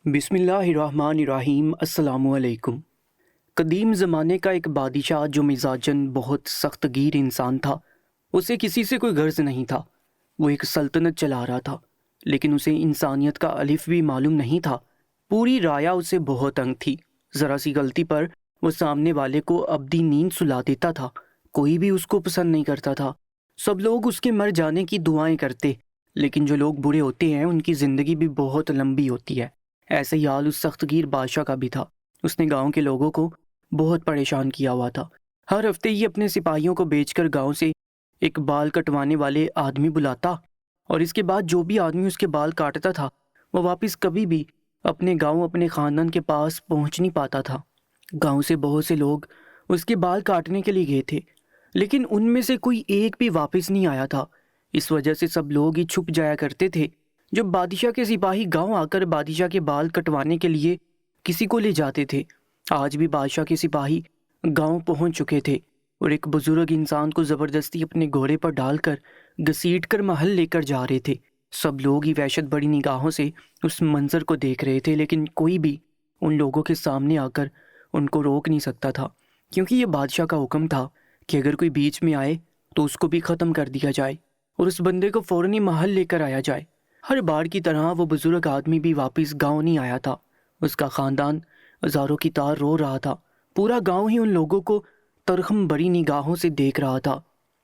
بسم اللہ الرحمن الرحیم۔ السلام علیکم۔ قدیم زمانے کا ایک بادشاہ جو مزاجاً بہت سخت گیر انسان تھا، اسے کسی سے کوئی غرض نہیں تھا۔ وہ ایک سلطنت چلا رہا تھا، لیکن اسے انسانیت کا الف بھی معلوم نہیں تھا۔ پوری رایا اسے بہت تنگ تھی۔ ذرا سی غلطی پر وہ سامنے والے کو ابدی نیند سلا دیتا تھا۔ کوئی بھی اس کو پسند نہیں کرتا تھا۔ سب لوگ اس کے مر جانے کی دعائیں کرتے، لیکن جو لوگ برے ہوتے ہیں ان کی زندگی بھی بہت لمبی ہوتی ہے۔ ایسا ہی حال اس سخت گیر بادشاہ کا بھی تھا۔ اس نے گاؤں کے لوگوں کو بہت پریشان کیا ہوا تھا۔ ہر ہفتے یہ اپنے سپاہیوں کو بیچ کر گاؤں سے ایک بال کٹوانے والے آدمی بلاتا، اور اس کے بعد جو بھی آدمی اس کے بال کاٹتا تھا وہ واپس کبھی بھی اپنے گاؤں اپنے خاندان کے پاس پہنچ نہیں پاتا تھا۔ گاؤں سے بہت سے لوگ اس کے بال کاٹنے کے لیے گئے تھے، لیکن ان میں سے کوئی ایک بھی واپس نہیں آیا تھا۔ اس وجہ سے سب لوگ ہی چھپ جایا کرتے تھے۔ جب بادشاہ کے سپاہی گاؤں آ کر بادشاہ کے بال کٹوانے کے لیے کسی کو لے جاتے تھے، آج بھی بادشاہ کے سپاہی گاؤں پہنچ چکے تھے اور ایک بزرگ انسان کو زبردستی اپنے گھوڑے پر ڈال کر گھسیٹ کر محل لے کر جا رہے تھے۔ سب لوگ ہی وحشت بڑی نگاہوں سے اس منظر کو دیکھ رہے تھے، لیکن کوئی بھی ان لوگوں کے سامنے آ کر ان کو روک نہیں سکتا تھا، کیونکہ یہ بادشاہ کا حکم تھا کہ اگر کوئی بیچ میں آئے تو اس کو بھی ختم کر دیا جائے اور اس بندے کو فوراً ہی محل لے کر آیا جائے۔ ہر بار کی طرح وہ بزرگ آدمی بھی واپس گاؤں نہیں آیا تھا۔ اس کا خاندان ہزاروں کی طرح رو رہا تھا۔ پورا گاؤں ہی ان لوگوں کو ترخم بڑی نگاہوں سے دیکھ رہا تھا،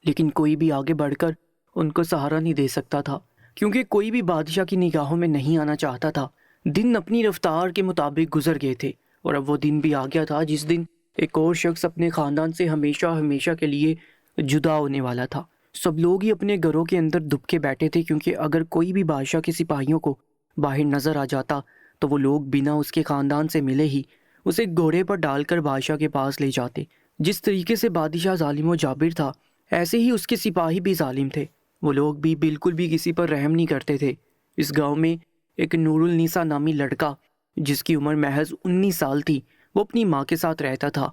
لیکن کوئی بھی آگے بڑھ کر ان کو سہارا نہیں دے سکتا تھا، کیونکہ کوئی بھی بادشاہ کی نگاہوں میں نہیں آنا چاہتا تھا۔ دن اپنی رفتار کے مطابق گزر گئے تھے، اور اب وہ دن بھی آ گیا تھا جس دن ایک اور شخص اپنے خاندان سے ہمیشہ ہمیشہ کے لیے جدا ہونے والا تھا۔ سب لوگ ہی اپنے گھروں کے اندر دب کے بیٹھے تھے، کیونکہ اگر کوئی بھی بادشاہ کے سپاہیوں کو باہر نظر آ جاتا تو وہ لوگ بنا اس کے خاندان سے ملے ہی اسے گھوڑے پر ڈال کر بادشاہ کے پاس لے جاتے۔ جس طریقے سے بادشاہ ظالم و جابر تھا، ایسے ہی اس کے سپاہی بھی ظالم تھے۔ وہ لوگ بھی بالکل بھی کسی پر رحم نہیں کرتے تھے۔ اس گاؤں میں ایک نور النساء نامی لڑکا، جس کی عمر محض 19 سال تھی، وہ اپنی ماں کے ساتھ رہتا تھا۔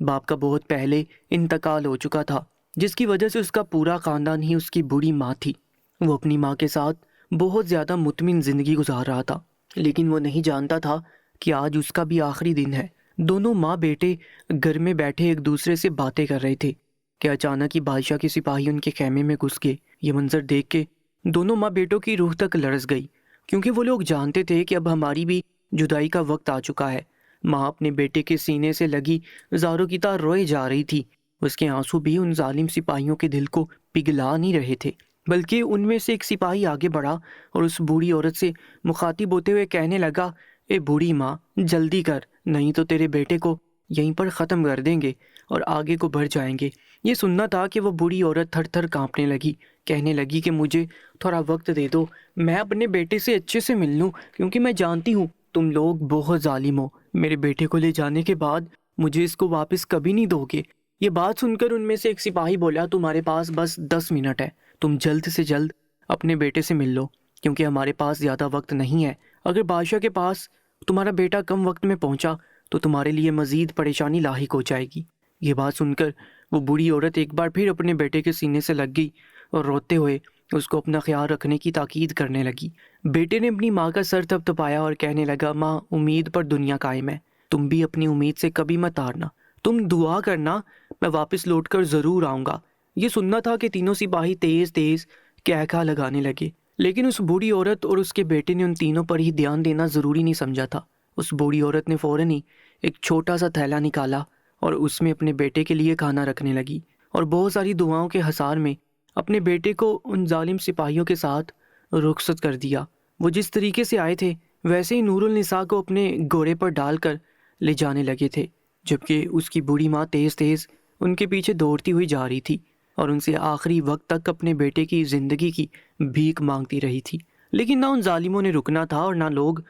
باپ کا بہت پہلے انتقال ہو چکا تھا، جس کی وجہ سے اس کا پورا خاندان ہی اس کی بوڑھی ماں تھی۔ وہ اپنی ماں کے ساتھ بہت زیادہ مطمئن زندگی گزار رہا تھا، لیکن وہ نہیں جانتا تھا کہ آج اس کا بھی آخری دن ہے۔ دونوں ماں بیٹے گھر میں بیٹھے ایک دوسرے سے باتیں کر رہے تھے کہ اچانک ہی بادشاہ کے سپاہی ان کے خیمے میں گھس گئے۔ یہ منظر دیکھ کے دونوں ماں بیٹوں کی روح تک لرز گئی، کیونکہ وہ لوگ جانتے تھے کہ اب ہماری بھی جدائی کا وقت آ چکا ہے۔ ماں اپنے بیٹے کے سینے سے لگی زاروں کی طرح روئے جا رہی تھی۔ اس کے آنسو بھی ان ظالم سپاہیوں کے دل کو پگھلا نہیں رہے تھے، بلکہ ان میں سے ایک سپاہی آگے بڑھا اور اس بوڑھی عورت سے مخاطب ہوتے ہوئے کہنے لگا، اے بوڑھی ماں، جلدی کر، نہیں تو تیرے بیٹے کو یہیں پر ختم کر دیں گے اور آگے کو بڑھ جائیں گے۔ یہ سننا تھا کہ وہ بوڑھی عورت تھر تھر کانپنے لگی، کہنے لگی کہ مجھے تھوڑا وقت دے دو، میں اپنے بیٹے سے اچھے سے مل لوں، کیونکہ میں جانتی ہوں تم لوگ بہت ظالم ہو۔ میرے بیٹے کو لے جانے کے بعد مجھے اس کو واپس کبھی نہیں دو گے۔ یہ بات سن کر ان میں سے ایک سپاہی بولا، تمہارے پاس بس 10 منٹ ہے، تم جلد سے جلد اپنے بیٹے سے مل لو، کیونکہ ہمارے پاس زیادہ وقت نہیں ہے۔ اگر بادشاہ کے پاس تمہارا بیٹا کم وقت میں پہنچا تو تمہارے لیے مزید پریشانی لاحق ہو جائے گی۔ یہ بات سن کر وہ بوڑھی عورت ایک بار پھر اپنے بیٹے کے سینے سے لگ گئی اور روتے ہوئے اس کو اپنا خیال رکھنے کی تاکید کرنے لگی۔ بیٹے نے اپنی ماں کا سر تھپتھپایا اور کہنے لگا، ماں، امید پر دنیا قائم ہے، تم بھی اپنی امید سے کبھی مت ہارنا، تم دعا کرنا، میں واپس لوٹ کر ضرور آؤں گا۔ یہ سننا تھا کہ تینوں سپاہی تیز تیز کہکھا لگانے لگے، لیکن اس بوڑھی عورت اور اس کے بیٹے نے ان تینوں پر ہی دھیان دینا ضروری نہیں سمجھا تھا۔ اس بوڑھی عورت نے فوراً ہی ایک چھوٹا سا تھیلا نکالا اور اس میں اپنے بیٹے کے لیے کھانا رکھنے لگی، اور بہت ساری دعاؤں کے حصار میں اپنے بیٹے کو ان ظالم سپاہیوں کے ساتھ رخصت کر دیا۔ وہ جس طریقے سے آئے تھے ویسے ہی نور النساء کو اپنے گھوڑے پر ڈال کر لے جانے لگے تھے، جبکہ اس کی بوڑھی ماں تیز تیز ان کے پیچھے دوڑتی ہوئی جا رہی تھی اور ان سے آخری وقت تک اپنے بیٹے کی زندگی کی بھیک مانگتی رہی تھی۔ لیکن نہ ان ظالموں نے رکنا تھا اور نہ لوگ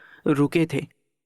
رکے تھے۔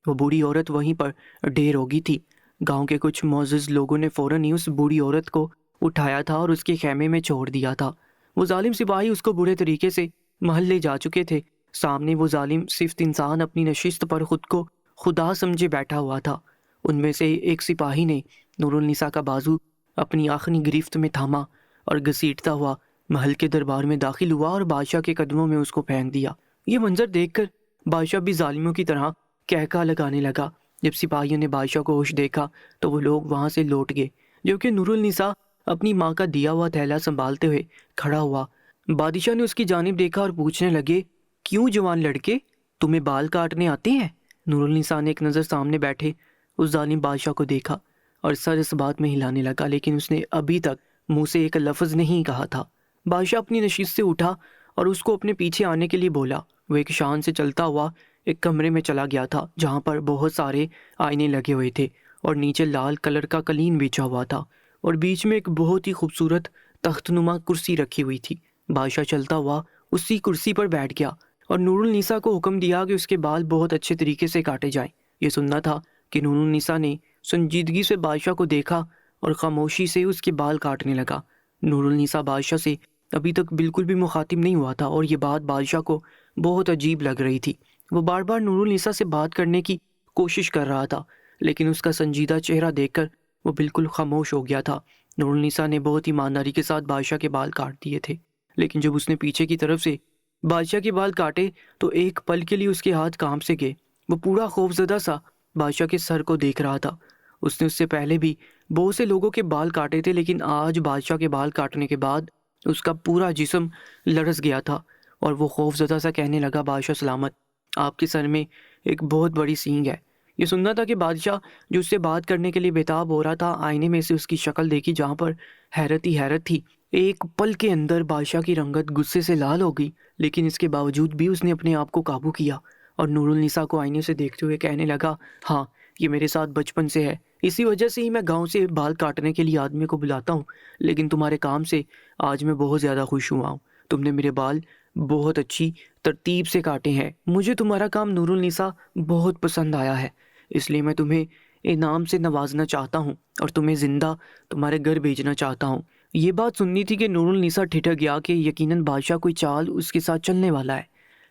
وہ بوڑھی عورت وہیں پر ڈھیر ہو گئی تھی۔ گاؤں کے کچھ معزز لوگوں نے فوراً ہی اس بوڑھی عورت کو اٹھایا تھا اور اس کے خیمے میں چھوڑ دیا تھا۔ وہ ظالم سپاہی اس کو برے طریقے سے محلے جا چکے تھے۔ سامنے وہ ظالم صفت انسان اپنی نشست پر خود کو خدا سمجھے بیٹھا ہوا تھا۔ ان میں سے ایک سپاہی نے نور النساء کا بازو اپنی آخری گرفت میں تھاما اور گھسیٹتا ہوا محل کے دربار میں داخل ہوا اور بادشاہ کے قدموں میں اس کو پھینک دیا۔ یہ منظر دیکھ کر بادشاہ بھی ظالموں کی طرح کہکا لگانے لگا۔ جب سپاہیوں نے بادشاہ کو ہوش دیکھا تو وہ لوگ وہاں سے لوٹ گئے، جبکہ نور النساء اپنی ماں کا دیا ہوا تھیلا سنبھالتے ہوئے کھڑا ہوا۔ بادشاہ نے اس کی جانب دیکھا اور پوچھنے لگے، کیوں جوان لڑکے، تمہیں بال کاٹنے آتے ہیں؟ نور النساء نے ایک نظر سامنے بیٹھے اس ظالم بادشاہ کو دیکھا اور سر اس بات میں ہلانے لگا، لیکن اس نے ابھی تک منہ سے ایک لفظ نہیں کہا تھا۔ بادشاہ اپنی نشست سے اٹھا اور اس کو اپنے پیچھے آنے کے لیے بولا۔ وہ ایک شان سے چلتا ہوا ایک کمرے میں چلا گیا تھا جہاں پر بہت سارے آئینے لگے ہوئے تھے اور نیچے لال کلر کا قالین بچھا ہوا تھا اور بیچ میں ایک بہت ہی خوبصورت تخت نما کرسی رکھی ہوئی تھی۔ بادشاہ چلتا ہوا اسی کرسی پر بیٹھ گیا اور نور النساء کو حکم دیا کہ اس کے بال بہت اچھے طریقے سے کاٹے جائیں۔ یہ سننا تھا کہ نور النساء نے سنجیدگی سے بادشاہ کو دیکھا اور خاموشی سے اس کے بال کاٹنے لگا۔ نور النساء بادشاہ سے ابھی تک بالکل بھی مخاطب نہیں ہوا تھا اور یہ بات بادشاہ کو بہت عجیب لگ رہی تھی۔ وہ بار بار نور النساء سے بات کرنے کی کوشش کر رہا تھا، لیکن اس کا سنجیدہ چہرہ دیکھ کر وہ بالکل خاموش ہو گیا تھا۔ نور النساء نے بہت ایمانداری کے ساتھ بادشاہ کے بال کاٹ دیے تھے، لیکن جب اس نے پیچھے کی طرف سے بادشاہ کے بال کاٹے تو ایک پل کے لیے اس کے ہاتھ کانپ سے گئے۔ وہ پورا خوفزدہ سا بادشاہ کے سر کو دیکھ رہا تھا۔ اس نے اس سے پہلے بھی بہت سے لوگوں کے بال کاٹے تھے، لیکن آج بادشاہ کے بال کاٹنے کے بعد اس کا پورا جسم لرز گیا تھا اور وہ خوفزدہ سا کہنے لگا، بادشاہ سلامت، آپ کے سر میں ایک بہت بڑی سینگ ہے۔ یہ سننا تھا کہ بادشاہ جو اس سے بات کرنے کے لیے بےتاب ہو رہا تھا، آئینے میں سے اس کی شکل دیکھی جہاں پر حیرت ہی حیرت تھی۔ ایک پل کے اندر بادشاہ کی رنگت غصے سے لال ہو گئی، لیکن اس کے باوجود بھی اس نے اپنے آپ کو قابو کیا اور نور النساء کو آئینے سے دیکھتے ہوئے کہنے لگا، ہاں یہ میرے ساتھ بچپن سے ہے، اسی وجہ سے ہی میں گاؤں سے بال کاٹنے کے لیے آدمی کو بلاتا ہوں، لیکن تمہارے کام سے آج میں بہت زیادہ خوش ہوا ہوں۔ تم نے میرے بال بہت اچھی ترتیب سے کاٹے ہیں۔ مجھے تمہارا کام نور النساء بہت پسند آیا ہے، اس لیے میں تمہیں انعام سے نوازنا چاہتا ہوں اور تمہیں زندہ تمہارے گھر بھیجنا چاہتا ہوں۔ یہ بات سننی تھی کہ نور النساء ٹھٹک گیا کہ یقیناً بادشاہ کوئی چال اس کے ساتھ چلنے والا ہے،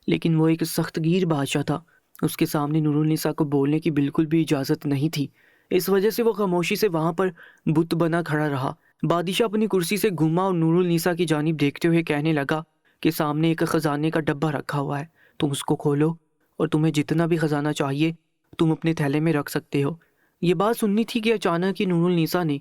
لیکن وہ ایک سخت گیر بادشاہ تھا۔ اس کے سامنے نور النساء کو بولنے کی بالکل بھی اجازت نہیں تھی، اس وجہ سے وہ خاموشی سے وہاں پر بت بنا کھڑا رہا۔ بادشاہ اپنی کرسی سے گھوما اور نور النساء کی جانب دیکھتے ہوئے کہنے لگا کہ سامنے ایک خزانے کا ڈبہ رکھا ہوا ہے، تم اس کو کھولو اور تمہیں جتنا بھی خزانہ چاہیے تم اپنے تھیلے میں رکھ سکتے ہو۔ یہ بات سننی تھی کہ اچانک ہی نور النساء نے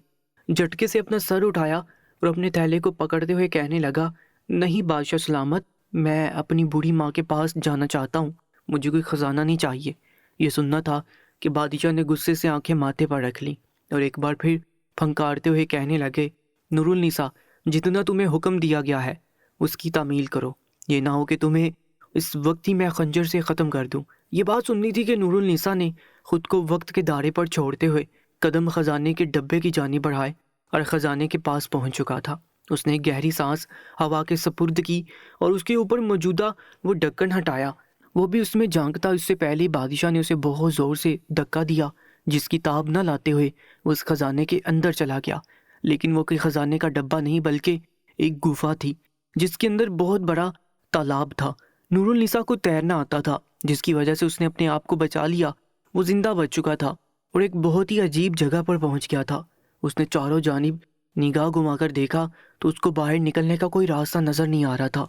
جھٹکے سے اپنا سر اٹھایا اور اپنے تھیلے کو پکڑتے ہوئے کہنے لگا، نہیں بادشاہ سلامت، میں اپنی بوڑھی ماں کے پاس جانا چاہتا ہوں، مجھے کوئی خزانہ نہیں چاہیے۔ یہ سننا تھا کہ بادشاہ نے غصے سے آنکھیں ماتھے پر رکھ لیں اور ایک بار پھر پھنکارتے ہوئے کہنے لگے، نور النساء، جتنا تمہیں حکم دیا گیا ہے اس کی تعمیل کرو، یہ نہ ہو کہ تمہیں اس وقت ہی میں خنجر سے ختم کر دوں۔ یہ بات سننی تھی کہ نور النساء نے خود کو وقت کے دائرے پر چھوڑتے ہوئے قدم خزانے کے ڈبے کی جانب بڑھائے اور خزانے کے پاس پہنچ چکا تھا۔ اس نے ایک گہری سانس ہوا کے سپرد کی اور اس کے اوپر موجودہ وہ ڈھکن ہٹایا۔ وہ بھی اس میں جھانکتا، اس سے پہلے بادشاہ نے اسے بہت زور سے دھکا دیا، جس کی تاب نہ لاتے ہوئے وہ اس خزانے کے اندر چلا گیا، لیکن وہ کوئی خزانے کا ڈبہ نہیں بلکہ ایک گفا تھی جس کے اندر بہت بڑا تالاب تھا۔ نور النساء کو تیرنا آتا تھا، جس کی وجہ سے اس نے اپنے آپ کو بچا لیا۔ وہ زندہ بچ چکا تھا اور ایک بہت ہی عجیب جگہ پر پہنچ گیا تھا۔ اس نے چاروں جانب نگاہ گھما کر دیکھا تو اس کو باہر نکلنے کا کوئی راستہ نظر نہیں آ رہا تھا۔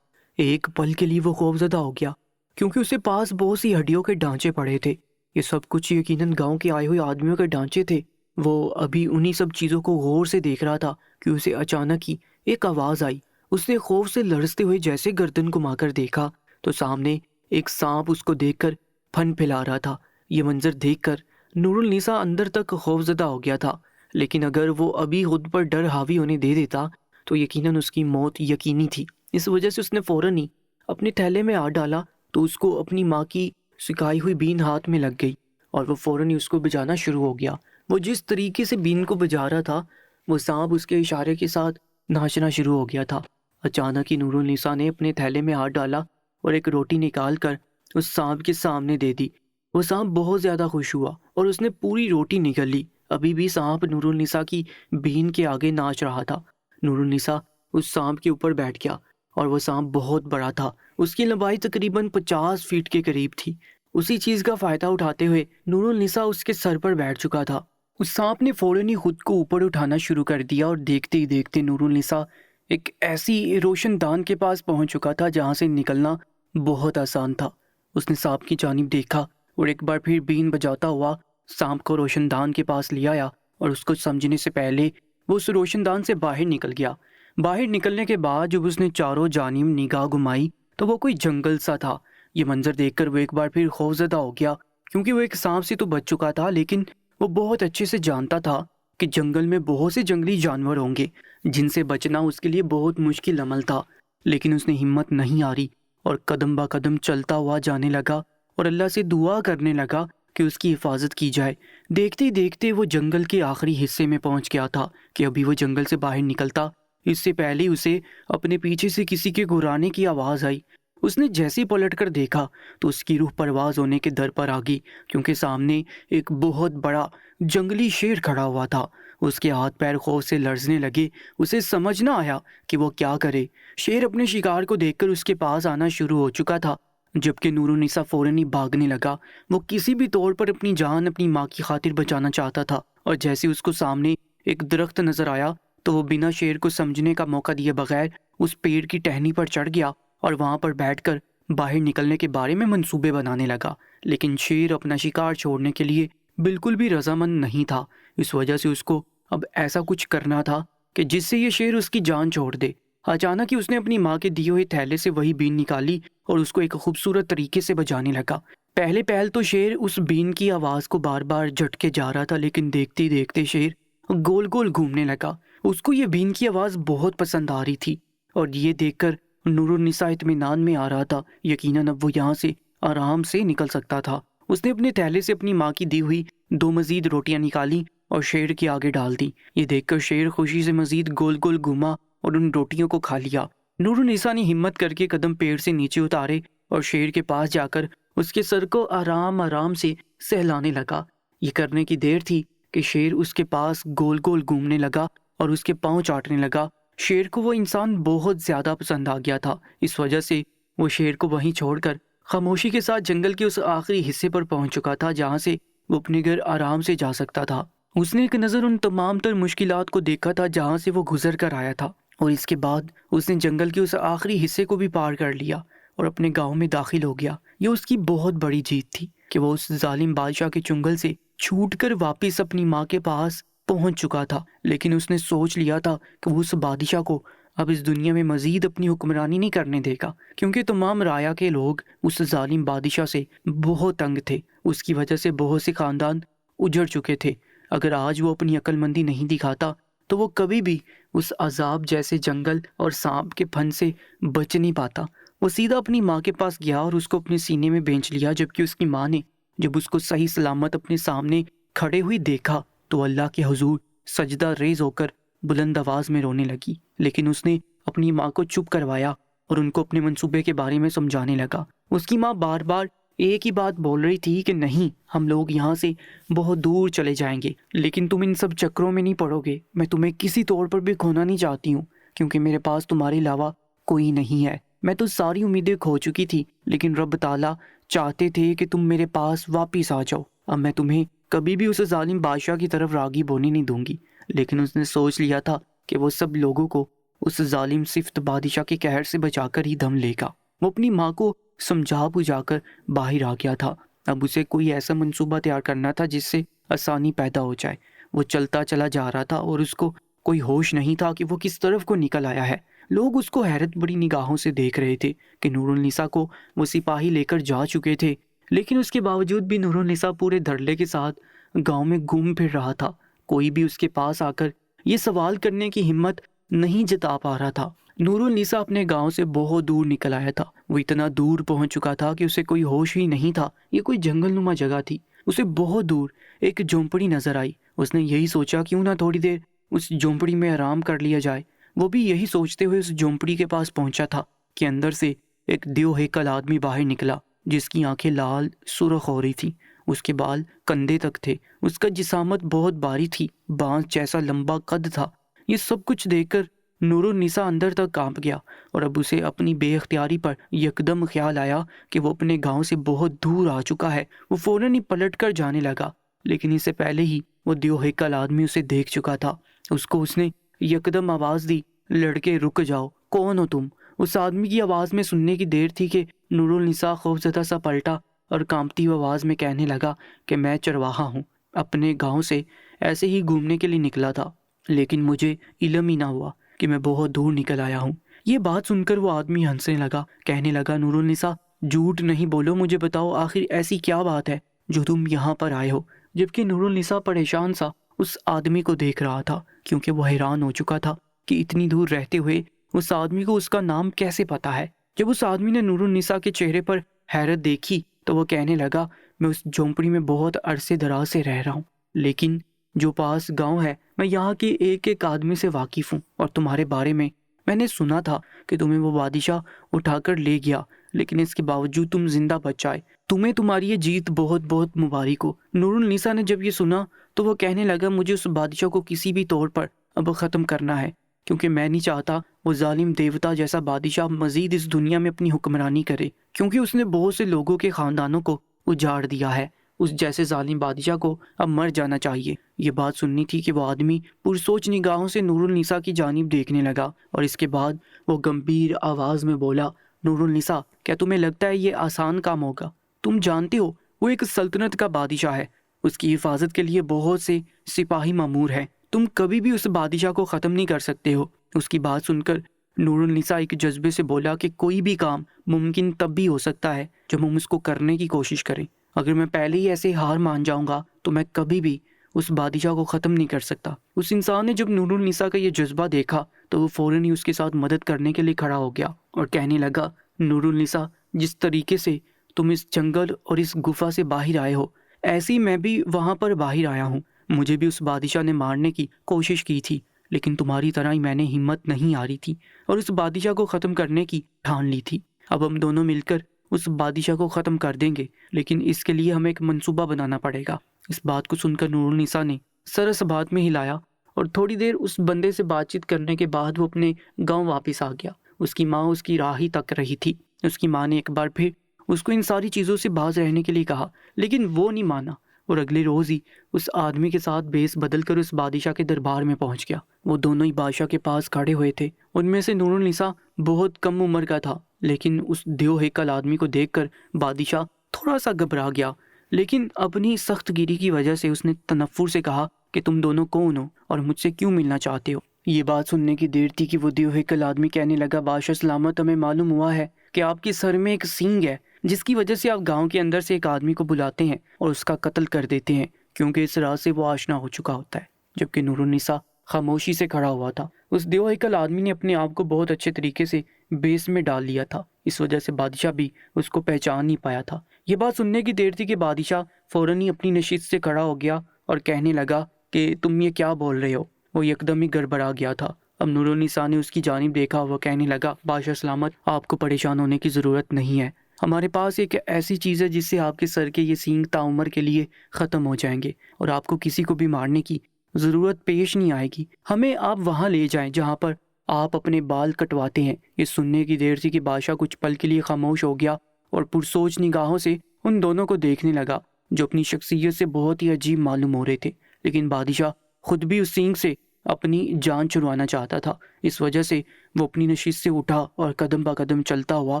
ایک پل کے لیے وہ خوفزدہ ہو گیا کیونکہ اسے پاس بہت سی ہڈیوں کے ڈھانچے پڑے تھے۔ یہ سب کچھ یقیناً گاؤں کے آئے ہوئے آدمیوں کے ڈھانچے تھے۔ وہ ابھی انہی سب چیزوں کو غور سے دیکھ رہا تھا کہ اسے اچانک ہی ایک آواز آئی۔ اس نے خوف سے لرزتے ہوئے جیسے گردن گھما کر دیکھا تو سامنے ایک سانپ اس کو دیکھ کر پھن پھیلا رہا تھا۔ یہ منظر دیکھ کر نور النساء اندر تک خوفزدہ ہو گیا تھا، لیکن اگر وہ ابھی خود پر ڈر حاوی ہونے دے دیتا تو یقیناً اس کی موت یقینی تھی۔ اس وجہ سے اس نے فوراً ہی اپنے تھیلے میں ہاتھ ڈالا تو اس کو اپنی ماں کی سکھائی ہوئی بین ہاتھ میں لگ گئی اور وہ فوراً ہی اس کو بجانا شروع ہو گیا۔ وہ جس طریقے سے بین کو بجا رہا تھا، وہ سانپ اس کے اشارے کے ساتھ ناچنا شروع ہو گیا تھا۔ اچانک ہی نور النساء نے اپنے تھیلے میں ہاتھ ڈالا اور ایک روٹی نکال کر اس سانپ کے سامنے دے دی۔ وہ سانپ بہت زیادہ خوش ہوا اور اس نے پوری روٹی نگل لی۔ ابھی بھی سانپ نور النساء کی بین کے آگے ناچ رہا تھا۔ نور النساء اس سانپ کے اوپر بیٹھ گیا اور وہ سانپ بہت بڑا تھا، اس کی لمبائی تقریباً 50 فیٹ کے قریب تھی۔ اسی چیز کا فائدہ اٹھاتے ہوئے نور النساء اس کے سر پر بیٹھ چکا تھا۔ اس سانپ نے فوراً ہی خود کو اوپر اٹھانا شروع کر دیا اور دیکھتے ہی دیکھتے نور النساء ایک ایسی روشن دان کے پاس پہنچ چکا تھا جہاں سے نکلنا بہت آسان تھا۔ اس نے سانپ کی جانب دیکھا اور ایک بار پھر بین بجاتا ہوا سانپ کو روشن دان کے پاس لے آیا اور اس کو سمجھنے سے پہلے وہ اس روشن دان سے باہر نکل گیا۔ باہر نکلنے کے بعد جب اس نے چاروں جانب نگاہ گھمائی تو وہ کوئی جنگل سا تھا۔ یہ منظر دیکھ کر وہ ایک بار پھر خوفزدہ ہو گیا، کیونکہ وہ ایک سانپ سے تو بچ چکا تھا، لیکن وہ بہت اچھے سے جانتا تھا کہ جنگل میں بہت سے جنگلی جانور ہوں گے جن سے بچنا اس کے لیے بہت مشکل عمل تھا۔ لیکن اس نے ہمت نہیں ہاری اور قدم با قدم چلتا ہوا جانے لگا اور اللہ سے دعا کرنے لگا کہ اس کی حفاظت کی جائے۔ دیکھتے ہی دیکھتے وہ جنگل کے آخری حصے میں پہنچ گیا تھا کہ ابھی وہ جنگل سے باہر نکلتا اس سے پہلے اسے اپنے پیچھے سے کسی کے گھرانے کی آواز آئی۔ اس نے جیسے پلٹ کر دیکھا تو اس کی روح پرواز ہونے کے در پر آ گئی، کیونکہ سامنے ایک بہت بڑا جنگلی شیر کھڑا ہوا تھا۔ اس کے ہاتھ پیر خوف سے لرزنے لگے، اسے سمجھ نہ آیا کہ وہ کیا کرے۔ شیر اپنے شکار کو دیکھ کر اس کے پاس آنا شروع ہو چکا تھا، جبکہ نور النساء فوراً ہی بھاگنے لگا۔ وہ کسی بھی طور پر اپنی جان اپنی ماں کی خاطر بچانا چاہتا تھا، اور جیسے اس کو سامنے ایک درخت نظر آیا تو وہ بنا شیر کو سمجھنے کا موقع دیے بغیر اس پیڑ کی ٹہنی پر چڑھ گیا اور وہاں پر بیٹھ کر باہر نکلنے کے بارے میں منصوبے بنانے لگا۔ لیکن شیر اپنا شکار چھوڑنے کے لیے بالکل بھی رضامند نہیں تھا۔ اس وجہ سے اس کو اب ایسا کچھ کرنا تھا کہ جس سے یہ شیر اس کی جان چھوڑ دے۔ اچانک ہی اس نے اپنی ماں کے دیے ہوئے تھیلے سے وہی بین نکالی اور اس کو ایک خوبصورت طریقے سے بجانے لگا۔ پہل تو شیر اس بین کی آواز کو بار بار جھٹکے جا رہا تھا، لیکن دیکھتے ہی دیکھتے شیر گول گول گھومنے لگا۔ اس کو یہ بین کی آواز بہت پسند آ رہی تھی، اور یہ دیکھ کر نور النساء اطمینان میں آ رہا تھا۔ یقیناً اب وہ یہاں سے آرام سے نکل سکتا تھا۔ اس نے اپنے تھیلے سے اپنی ماں کی دی ہوئی 2 مزید روٹیاں نکالی اور شیر کے آگے ڈال دی۔ یہ دیکھ کر شیر خوشی سے مزید گول گول گھوما اور ان روٹیوں کو کھا لیا۔ نور النساء نے ہمت کر کے قدم پیڑ سے نیچے اتارے اور شیر کے پاس جا کر اس کے سر کو آرام آرام سے سہلانے لگا۔ یہ کرنے کی دیر تھی کہ شیر اس کے پاس گول گول گھومنے لگا اور اس کے پاؤں چاٹنے لگا۔ شیر کو وہ انسان بہت زیادہ پسند آ گیا تھا، اس وجہ سے وہ شیر کو وہیں چھوڑ کر خاموشی کے ساتھ جنگل کے اس آخری حصے پر پہنچ چکا تھا جہاں سے وہ اپنے گھر آرام سے جا سکتا تھا۔ اس نے ایک نظر ان تمام تر مشکلات کو دیکھا تھا جہاں سے وہ گزر کر آیا تھا، اور اس کے بعد اس نے جنگل کے اس آخری حصے کو بھی پار کر لیا اور اپنے گاؤں میں داخل ہو گیا۔ یہ اس کی بہت بڑی جیت تھی کہ وہ اس ظالم بادشاہ کے چنگل سے چھوٹ کر واپس اپنی ماں کے پاس پہنچ چکا تھا۔ لیکن اس نے سوچ لیا تھا کہ وہ اس بادشاہ کو اب اس دنیا میں مزید اپنی حکمرانی نہیں کرنے دے گا، کیونکہ تمام رایا کے لوگ اس ظالم بادشاہ سے بہت تنگ تھے۔ اس کی وجہ سے بہت سے خاندان اجڑ چکے تھے۔ اگر آج وہ اپنی عقل مندی نہیں دکھاتا تو وہ کبھی بھی اس عذاب جیسے جنگل اور سانپ کے پھن سے بچ نہیں پاتا۔ وہ سیدھا اپنی ماں کے پاس گیا اور اس کو اپنے سینے میں بھینچ لیا، جبکہ اس کی ماں نے جب اس کو صحیح سلامت اپنے سامنے کھڑے ہوئی دیکھا تو اللہ کے حضور سجدہ ریز ہو کر بلند آواز میں رونے لگی۔ لیکن اس نے اپنی ماں کو چپ کروایا اور ان کو اپنے منصوبے کے بارے میں سمجھانے لگا۔ اس کی ماں بار بار ایک ہی بات بول رہی تھی کہ نہیں، ہم لوگ یہاں سے بہت دور چلے جائیں گے، لیکن تم ان سب چکروں میں نہیں پڑو گے۔ میں تمہیں کسی طور پر بھی کھونا نہیں چاہتی ہوں، کیونکہ میرے پاس تمہارے علاوہ کوئی نہیں ہے۔ میں تو ساری امیدیں کھو چکی تھی، لیکن رب تعالیٰ چاہتے تھے کہ تم میرے پاس واپس آ جاؤ۔ اب میں تمہیں کبھی بھی اس ظالم بادشاہ کی طرف راغب ہونے نہیں دوں گی۔ لیکن اس نے سوچ لیا تھا کہ وہ سب لوگوں کو اس ظالم صفت بادشاہ کے قہر سے بچا کر ہی دم لے گا۔ وہ اپنی ماں کو سمجھا بجھا کر باہر آ گیا تھا۔ اب اسے کوئی ایسا منصوبہ تیار کرنا تھا جس سے آسانی پیدا ہو جائے۔ وہ چلتا چلا جا رہا تھا اور اس کو کوئی ہوش نہیں تھا کہ وہ کس طرف کو نکل آیا ہے۔ لوگ اس کو حیرت بڑی نگاہوں سے دیکھ رہے تھے کہ نور النساء کو وہ سپاہی لے کر جا چکے تھے، لیکن اس کے باوجود بھی نور النساء پورے دھڑلے کے ساتھ گاؤں میں گھوم پھر رہا تھا۔ کوئی بھی اس کے پاس آ کر یہ سوال کرنے کی ہمت نہیں جتا پا رہا تھا۔ نور النساء اپنے گاؤں سے بہت دور نکل آیا تھا۔ وہ اتنا دور پہنچ چکا تھا کہ اسے کوئی ہوش ہی نہیں تھا۔ یہ کوئی جنگل نما جگہ تھی۔ اسے بہت دور ایک جھونپڑی نظر آئی۔ اس نے یہی سوچا کیوں نہ تھوڑی دیر اس جھونپڑی میں آرام کر لیا جائے۔ وہ بھی یہی سوچتے ہوئے اس جھونپڑی کے پاس پہنچا تھا کہ اندر سے ایک دیو ہیکل آدمی باہر نکلا، جس کی آنکھیں لال سرخ ہو رہی تھی۔ اس کے بال کندھے تک تھے۔ اس کا جسامت بہت باری تھی، بانس جیسا لمبا قد تھا۔ یہ سب کچھ دیکھ کر نور النساء اندر تک کانپ گیا، اور اب اسے اپنی بے اختیاری پر یکدم خیال آیا کہ وہ اپنے گاؤں سے بہت دور آ چکا ہے۔ وہ فوراً ہی پلٹ کر جانے لگا، لیکن اس سے پہلے ہی وہ دیو ہیکل آدمی اسے دیکھ چکا تھا۔ اس نے یکدم آواز دی، لڑکے رک جاؤ، کون ہو تم؟ اس آدمی کی آواز میں سننے کی دیر تھی کہ نور النساء خوفزدہ سا پلٹا اور کانپتی ہوئی آواز میں کہنے لگا کہ میں چرواہا ہوں، اپنے گاؤں سے ایسے ہی گھومنے کے لیے نکلا تھا، لیکن مجھے علم ہی نہ ہوا کہ میں بہت دور نکل آیا ہوں۔ یہ بات سن کر وہ آدمی ہنسنے لگا، کہنے لگا نور النساء جھوٹ نہیں بولو، مجھے بتاؤ آخر ایسی کیا بات ہے جو تم یہاں پر آئے ہو؟ جبکہ نور النساء پریشان سا اس آدمی کو دیکھ رہا تھا، کیونکہ وہ حیران ہو چکا تھا کہ اتنی دور رہتے ہوئے اس آدمی کو اس کا نام کیسے پتا ہے۔ جب اس آدمی نے نور النساء کے چہرے پر حیرت دیکھی تو وہ کہنے لگا میں اس جھونپڑی میں بہت عرصے دراز سے رہ رہا ہوں، لیکن جو پاس گاؤں ہے میں یہاں کے ایک ایک آدمی سے واقف ہوں، اور تمہارے بارے میں نے سنا تھا کہ تمہیں وہ بادشاہ اٹھا کر لے گیا، لیکن اس کے باوجود تم زندہ بچ آئے، تمہیں تمہاری یہ جیت بہت بہت مبارک ہو۔ نور النساء نے جب یہ سنا تو وہ کہنے لگا مجھے اس بادشاہ کو کسی بھی طور پر اب ختم کرنا ہے، کیونکہ میں نہیں چاہتا وہ ظالم دیوتا جیسا بادشاہ مزید اس دنیا میں اپنی حکمرانی کرے، کیونکہ اس نے بہت سے لوگوں کے خاندانوں کو اجاڑ دیا ہے۔ اس جیسے ظالم بادشاہ کو اب مر جانا چاہیے۔ یہ بات سننی تھی کہ وہ آدمی پرسوچ نگاہوں سے نور النساء کی جانب دیکھنے لگا، اور اس کے بعد وہ گمبھیر آواز میں بولا نور النساء کیا تمہیں لگتا ہے یہ آسان کام ہوگا؟ تم جانتے ہو وہ ایک سلطنت کا بادشاہ ہے، اس کی حفاظت کے لیے بہت سے سپاہی مامور ہیں، تم کبھی بھی اس بادشاہ کو ختم نہیں کر سکتے ہو۔ اس کی بات سن کر نور النساء ایک جذبے سے بولا کہ کوئی بھی کام ممکن تب بھی ہو سکتا ہے جب ہم اس کو کرنے کی کوشش کریں، اگر میں پہلے ہی ایسے ہار مان جاؤں گا تو میں کبھی بھی اس بادشاہ کو ختم نہیں کر سکتا۔ اس انسان نے جب نور النساء کا یہ جذبہ دیکھا تو وہ فوراً ہی اس کے ساتھ مدد کرنے کے لیے کھڑا ہو گیا اور کہنے لگا نور النساء جس طریقے سے تم اس جنگل اور اس گفا سے باہر آئے ہو، ایسے ہی میں بھی وہاں پر باہر آیا ہوں، مجھے بھی اس بادشاہ نے مارنے کی کوشش کی تھی، لیکن تمہاری طرح ہی میں نے ہمت نہیں ہاری تھی اور اس بادشاہ کو ختم کرنے کی ٹھان لی تھی۔ اب ہم دونوں مل کر اس بادشاہ کو ختم کر دیں گے، لیکن اس کے لیے ہمیں ایک منصوبہ بنانا پڑے گا۔ اس بات کو سن کر نور النساء نے سر اس بات میں ہلایا اور تھوڑی دیر اس بندے سے بات چیت کرنے کے بعد وہ اپنے گاؤں واپس آ گیا۔ اس کی ماں اس کی راہ ہی تک رہی تھی۔ اس کی ماں نے ایک بار پھر اس کو ان ساری چیزوں سے باز رہنے کے لیے کہا، لیکن وہ نہیں مانا اور اگلے روز ہی اس آدمی کے ساتھ بیس بدل کر اس بادشاہ کے دربار میں پہنچ گیا۔ وہ دونوں ہی بادشاہ کے پاس کھڑے ہوئے تھے، ان میں سے نور النساء بہت کم عمر کا تھا، لیکن اس دیو ہیکل آدمی کو دیکھ کر بادشاہ تھوڑا سا گھبرا گیا، لیکن اپنی سخت گیری کی وجہ سے اس نے تنفر سے کہا کہ تم دونوں کون ہو اور مجھ سے کیوں ملنا چاہتے ہو؟ یہ بات سننے کی دیر تھی کہ وہ دیو ہیکل آدمی کہنے لگا بادشاہ سلامت، ہمیں معلوم ہوا ہے کہ آپ کے سر میں ایک سینگ ہے، جس کی وجہ سے آپ گاؤں کے اندر سے ایک آدمی کو بلاتے ہیں اور اس کا قتل کر دیتے ہیں، کیونکہ اس راز سے وہ آشنا ہو چکا ہوتا ہے۔ جبکہ نور النساء خاموشی سے کھڑا ہوا تھا۔ اس دیو ہیکل آدمی نے اپنے آپ کو بہت اچھے طریقے سے بیس میں ڈال لیا تھا، اس وجہ سے بادشاہ بھی اس کو پہچان نہیں پایا تھا۔ یہ بات سننے کی دیر تھی کہ بادشاہ فوراً ہی اپنی نشست سے کھڑا ہو گیا اور کہنے لگا کہ تم یہ کیا بول رہے ہو؟ وہ یکدم ہی گڑبڑا گیا تھا۔ اب نور النساء نے اس کی جانب دیکھا، وہ کہنے لگا بادشاہ سلامت، آپ کو پریشان ہونے کی ضرورت نہیں ہے، ہمارے پاس ایک ایسی چیز ہے جس سے آپ کے سر کے یہ سینگ تعمر کے لیے ختم ہو جائیں گے اور آپ کو کسی کو بھی مارنے کی ضرورت پیش نہیں آئے گی، ہمیں آپ وہاں لے جائیں جہاں پر آپ اپنے بال کٹواتے ہیں۔ یہ سننے کی دیر تھی کہ بادشاہ کچھ پل کے لیے خاموش ہو گیا اور پرسوچ نگاہوں سے ان دونوں کو دیکھنے لگا جو اپنی شخصیت سے بہت ہی عجیب معلوم ہو رہے تھے، لیکن بادشاہ خود بھی اس سینگ سے اپنی جان چھڑوانا چاہتا تھا، اس وجہ سے وہ اپنی نشست سے اٹھا اور قدم با قدم چلتا ہوا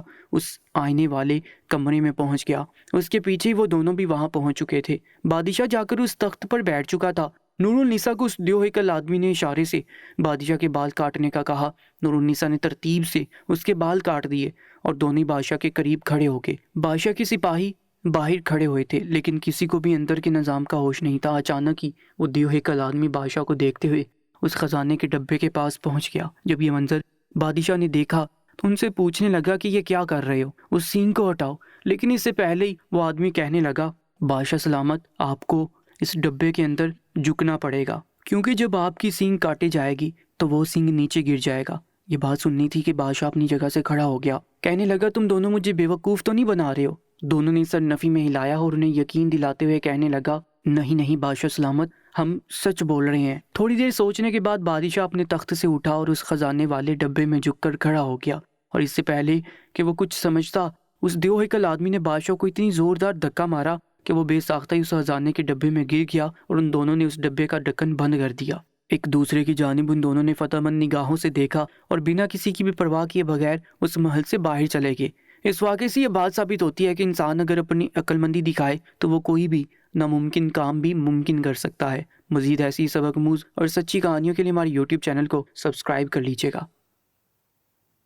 اس آئینے والے کمرے میں پہنچ گیا۔ اس کے پیچھے وہ دونوں بھی وہاں پہنچ چکے تھے۔ بادشاہ جا کر اس تخت پر بیٹھ چکا تھا۔ نور النساء کو اس دیو ہیکل آدمی نے اشارے سے بادشاہ کے بال کاٹنے کا کہا۔ نور النساء نے ترتیب سے اس کے بال کاٹ دیے اور دونوں بادشاہ کے قریب کھڑے ہو گئے۔ بادشاہ کے سپاہی باہر کھڑے ہوئے تھے، لیکن کسی کو بھی اندر کے نظام کا ہوش نہیں تھا۔ اچانک ہی وہ دیو ہیکل آدمی بادشاہ کو دیکھتے ہوئے اس خزانے کے ڈبے کے پاس پہنچ گیا۔ جب یہ منظر بادشاہ نے دیکھا تو ان سے پوچھنے لگا کہ یہ کیا کر رہے ہو، اس سینگ کو ہٹاؤ، لیکن اس سے پہلے ہی وہ آدمی کہنے لگا بادشاہ سلامت، آپ کو اس ڈبے کے اندر جھکنا پڑے گا، کیونکہ جب آپ کی سینگ کاٹی جائے گی تو وہ سینگ نیچے گر جائے گا۔ یہ بات سننی تھی کہ بادشاہ اپنی جگہ سے کھڑا ہو گیا، کہنے لگا تم دونوں مجھے بیوقوف تو نہیں بنا رہے ہو؟ دونوں نے سر نفی میں ہلایا اور انہیں یقین دلاتے ہوئے کہنے لگا نہیں نہیں بادشاہ سلامت، ہم سچ بول رہے ہیں۔ تھوڑی دیر سوچنے کے بعد بادشاہ اپنے تخت سے اٹھا اور اس خزانے والے ڈبے میں جھک کر کھڑا ہو گیا، اور اس سے پہلے کہ وہ کچھ سمجھتا اس دیو ہیکل آدمی نے بادشاہ کو اتنی زوردار دھکا مارا کہ وہ بے ساختہ ہی اس خزانے کے ڈبے میں گر گیا اور ان دونوں نے اس ڈبے کا ڈھکن بند کر دیا۔ ایک دوسرے کی جانب ان دونوں نے فتح مند نگاہوں سے دیکھا اور بنا کسی کی بھی پرواہ کیے بغیر اس محل سے باہر چلے گئے۔ اس واقعے سے یہ بات ثابت ہوتی ہے کہ انسان اگر اپنی عقلمندی دکھائے تو وہ کوئی بھی ناممکن کام بھی ممکن کر سکتا ہے۔ مزید ایسی سبق آموز اور سچی کہانیوں کے لیے ہمارے YouTube چینل کو سبسکرائب کر لیجیے گا۔